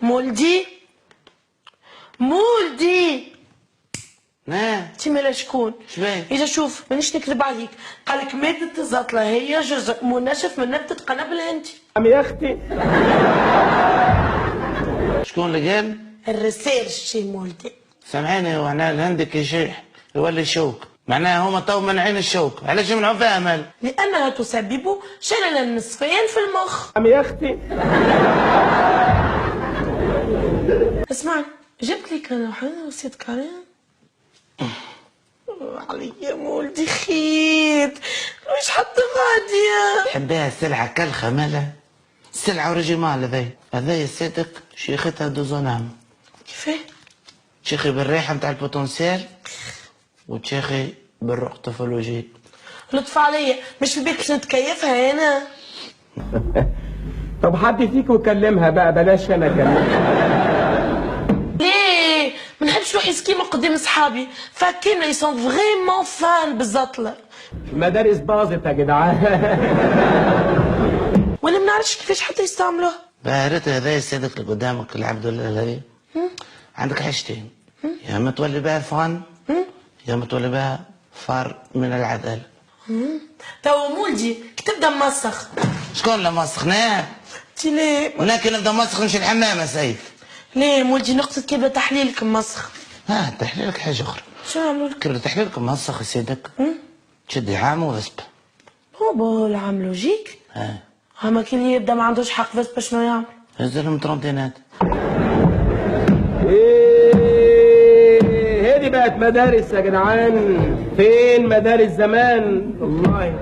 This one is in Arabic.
مولدي مولدي نعم. انت مالا شكون؟ شبان؟ اجا شوف مانيش نكذب عليك، قالك مادة الزطلة هي جزء منشف من نبتة قنبل انت. عم يا اختي شكون اللي قال؟ الريسيرش مولدي. سامحيني وحنا الهندك يشيح يولي شوك، معناها هما تو منعين الشوك، علاش يمنعوا فيها مال؟ لأنها تسبب شللا نصفيا في المخ. عم يا اختي اسمعني، جبت لك انا حنا وسيد كريم. عليا مولدي خيط مش حتى غادية. تحبيها السلعة كالخمالة؟ السلعة اوريجينال هذايا الصدق شيختها دوزونام. كيفاه؟ تشيخي بالريحة متاع البوتنسيال وتشيخي بالرق طفولوجي. لطف عليا، مش في بيت باش نتكيفها انا. طب حد فيكم يكلمها بقى، بلاش انا اكلمها. ليه؟ ما نحبش نروح سكيمة قدام صحابي، فكينا يسون فريمون فان بالزطلة. المدارس باظت يا جدعان. وانا ما نعرفش كيفاش حتى يستعملوها. بهرت هذايا الصدق اللي قدامك العبد الله هذي، عندك حاجتين، يا اما تولي بها فان يا اما تولي بها فار من العدالة. توا مولدي كي تبدا مسخ. شكون اللي مسخناه؟ انتي ليه؟ لكن نبدا مسخ نمشي الحمام يا سيف. ليه مولدي نقصد كيبدا تحليلك مسخ. ها تحليلك حاجة أخرى. شو نعملوا لك؟ كيبدا تحليلك مسخ سيدك، تشدي عام وفسبة. هو العام لوجيك. اما كي اللي يبدا ما عندوش حق فسبة شنو يعمل؟ هزلهم ترونتينات. هذه بقت مدارس يا جدعان، فين مدارس زمان والله.